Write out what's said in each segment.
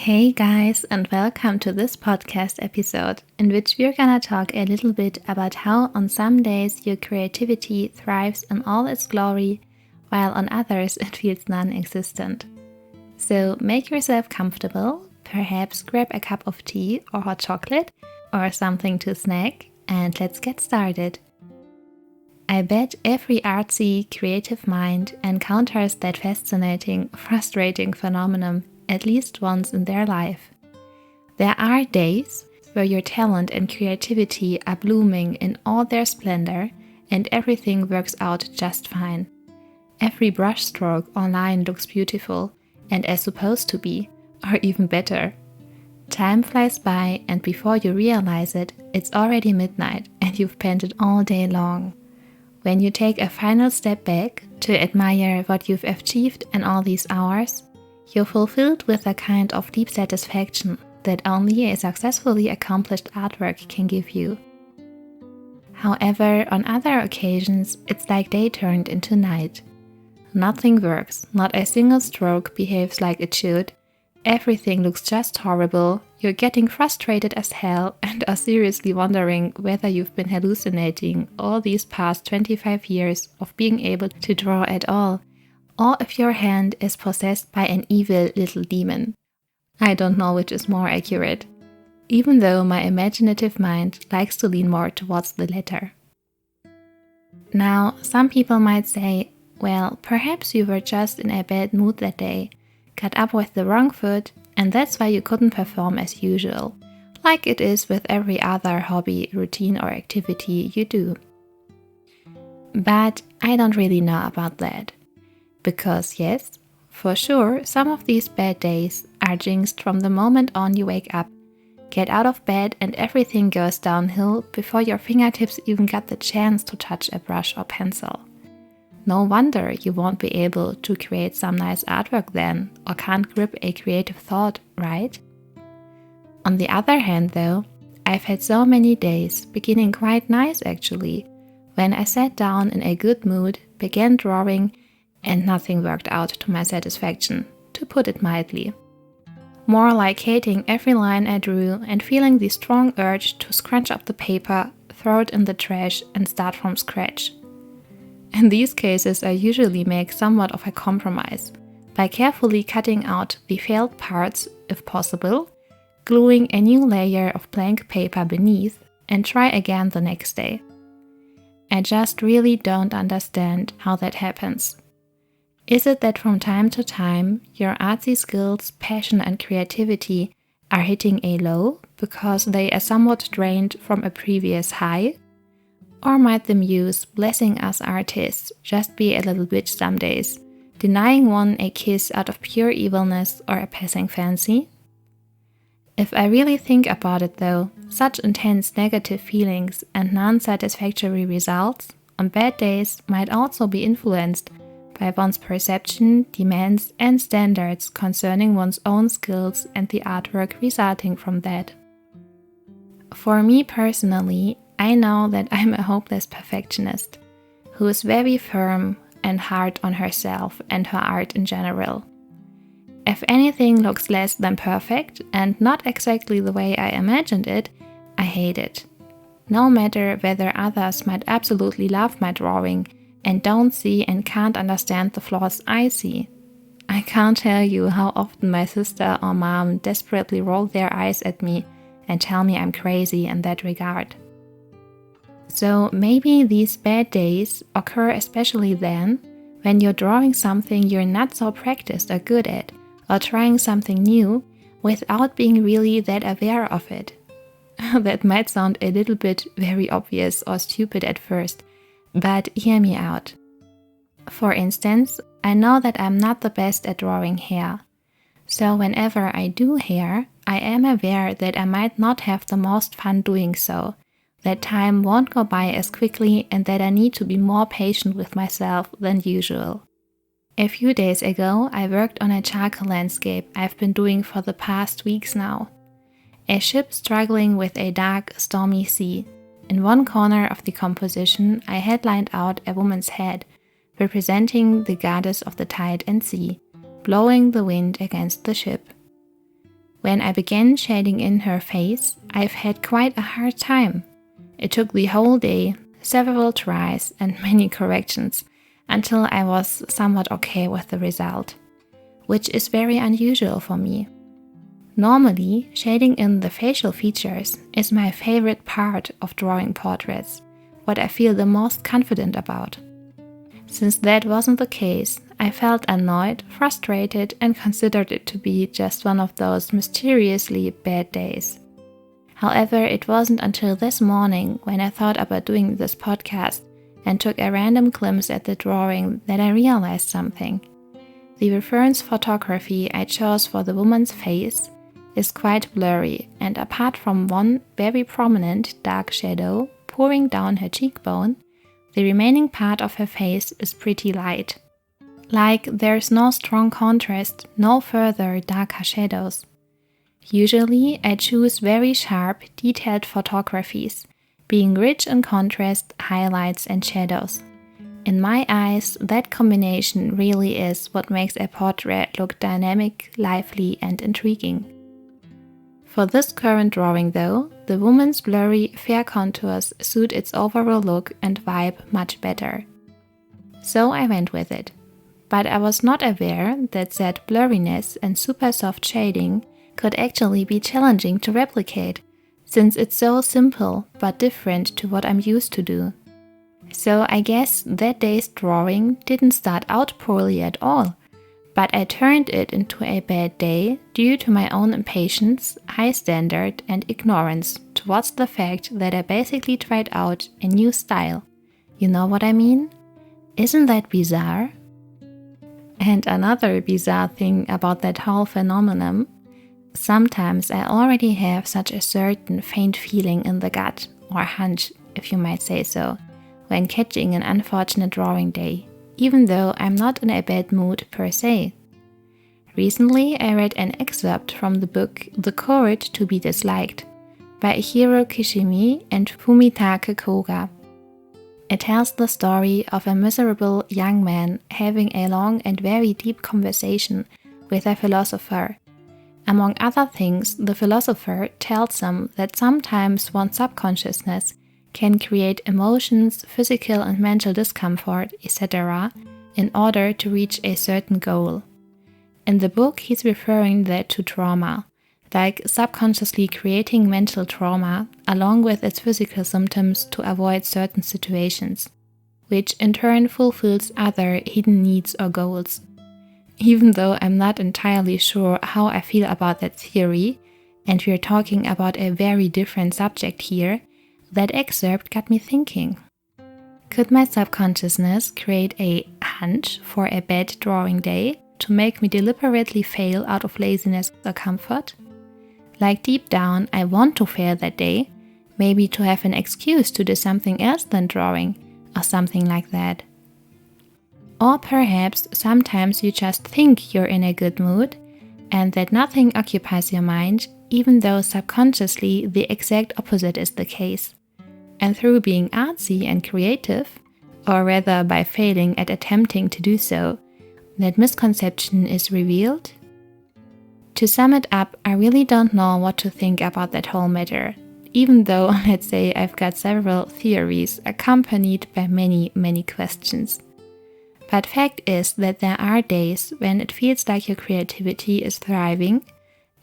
Hey guys, and welcome to this podcast episode in which we're gonna talk a little bit about how on some days your creativity thrives in all its glory, while on others it feels non-existent. So make yourself comfortable, perhaps grab a cup of tea or hot chocolate or something to snack, and let's get started. I bet every artsy, creative mind encounters that fascinating, frustrating phenomenon at least once in their life. There are days where your talent and creativity are blooming in all their splendor and everything works out just fine. Every brushstroke or line looks beautiful and as supposed to be, or even better. Time flies by and before you realize it, it's already midnight and you've painted all day long. When you take a final step back to admire what you've achieved in all these hours, you're fulfilled with a kind of deep satisfaction that only a successfully accomplished artwork can give you. However, on other occasions, it's like day turned into night. Nothing works, not a single stroke behaves like it should, everything looks just horrible, you're getting frustrated as hell and are seriously wondering whether you've been hallucinating all these past 25 years of being able to draw at all, or if your hand is possessed by an evil little demon. I don't know which is more accurate, even though my imaginative mind likes to lean more towards the latter. Now, some people might say, well, perhaps you were just in a bad mood that day, got up with the wrong foot, and that's why you couldn't perform as usual, like it is with every other hobby, routine, or activity you do. But I don't really know about that. Because yes, for sure, some of these bad days are jinxed from the moment on you wake up, get out of bed and everything goes downhill before your fingertips even got the chance to touch a brush or pencil. No wonder you won't be able to create some nice artwork then, or can't grip a creative thought, right? On the other hand though, I've had so many days, beginning quite nice actually, when I sat down in a good mood, began drawing, and nothing worked out to my satisfaction, to put it mildly. More like hating every line I drew and feeling the strong urge to scrunch up the paper, throw it in the trash and start from scratch. In these cases I usually make somewhat of a compromise, by carefully cutting out the failed parts if possible, gluing a new layer of blank paper beneath and try again the next day. I just really don't understand how that happens. Is it that from time to time your artsy skills, passion and creativity are hitting a low because they are somewhat drained from a previous high? Or might the muse blessing us artists just be a little bitch some days, denying one a kiss out of pure evilness or a passing fancy? If I really think about it though, such intense negative feelings and non-satisfactory results on bad days might also be influenced by one's perception, demands and standards concerning one's own skills and the artwork resulting from that. For me personally, I know that I'm a hopeless perfectionist who is very firm and hard on herself and her art in general. If anything looks less than perfect and not exactly the way I imagined it, I hate it. No matter whether others might absolutely love my drawing and don't see and can't understand the flaws I see. I can't tell you how often my sister or mom desperately roll their eyes at me and tell me I'm crazy in that regard. So maybe these bad days occur especially then when you're drawing something you're not so practiced or good at, or trying something new without being really that aware of it. That might sound a little bit very obvious or stupid at first, but hear me out. For instance, I know that I'm not the best at drawing hair. So whenever I do hair, I am aware that I might not have the most fun doing so, that time won't go by as quickly and that I need to be more patient with myself than usual. A few days ago, I worked on a charcoal landscape I've been doing for the past weeks now. A ship struggling with a dark, stormy sea. In one corner of the composition, I had lined out a woman's head, representing the goddess of the tide and sea, blowing the wind against the ship. When I began shading in her face, I've had quite a hard time. It took the whole day, several tries and many corrections, until I was somewhat okay with the result, which is very unusual for me. Normally, shading in the facial features is my favorite part of drawing portraits, what I feel the most confident about. Since that wasn't the case, I felt annoyed, frustrated, and considered it to be just one of those mysteriously bad days. However, it wasn't until this morning when I thought about doing this podcast and took a random glimpse at the drawing that I realized something. The reference photography I chose for the woman's face is quite blurry, and apart from one very prominent dark shadow pouring down her cheekbone, the remaining part of her face is pretty light. Like there's no strong contrast, no further darker shadows. Usually I choose very sharp, detailed photographies, being rich in contrast, highlights and shadows. In my eyes, that combination really is what makes a portrait look dynamic, lively and intriguing. For this current drawing though, the woman's blurry, fair contours suit its overall look and vibe much better. So I went with it. But I was not aware that said blurriness and super soft shading could actually be challenging to replicate, since it's so simple but different to what I'm used to do. So I guess that day's drawing didn't start out poorly at all, but I turned it into a bad day due to my own impatience, high standard and ignorance towards the fact that I basically tried out a new style. You know what I mean? Isn't that bizarre? And another bizarre thing about that whole phenomenon, sometimes I already have such a certain faint feeling in the gut, or hunch, if you might say so, when catching an unfortunate drawing day, even though I'm not in a bad mood per se. Recently, I read an excerpt from the book The Courage to be Disliked by Hiro Kishimi and Fumitake Koga. It tells the story of a miserable young man having a long and very deep conversation with a philosopher. Among other things, the philosopher tells him that sometimes one's subconsciousness can create emotions, physical and mental discomfort, etc., in order to reach a certain goal. In the book, he's referring that to trauma, like subconsciously creating mental trauma along with its physical symptoms to avoid certain situations, which in turn fulfills other hidden needs or goals. Even though I'm not entirely sure how I feel about that theory, and we're talking about a very different subject here, that excerpt got me thinking. Could my subconsciousness create a hunch for a bad drawing day to make me deliberately fail out of laziness or comfort? Like deep down, I want to fail that day, maybe to have an excuse to do something else than drawing, or something like that. Or perhaps sometimes you just think you're in a good mood, and that nothing occupies your mind, even though subconsciously the exact opposite is the case. And through being artsy and creative, or rather by failing at attempting to do so, that misconception is revealed? To sum it up, I really don't know what to think about that whole matter, even though, let's say, I've got several theories accompanied by many questions. But fact is that there are days when it feels like your creativity is thriving,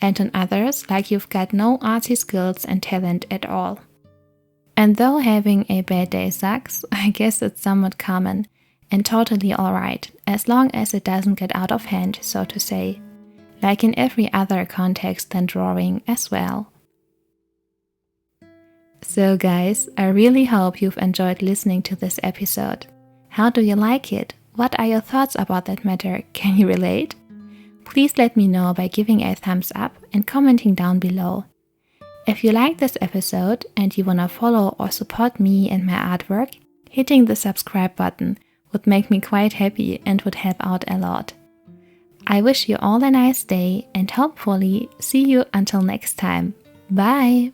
and on others like you've got no artsy skills and talent at all. And though having a bad day sucks, I guess it's somewhat common and totally alright, as long as it doesn't get out of hand, so to say, like in every other context than drawing as well. So guys, I really hope you've enjoyed listening to this episode. How do you like it? What are your thoughts about that matter? Can you relate? Please let me know by giving a thumbs up and commenting down below. If you like this episode and you wanna follow or support me and my artwork, hitting the subscribe button would make me quite happy and would help out a lot. I wish you all a nice day and hopefully see you until next time. Bye!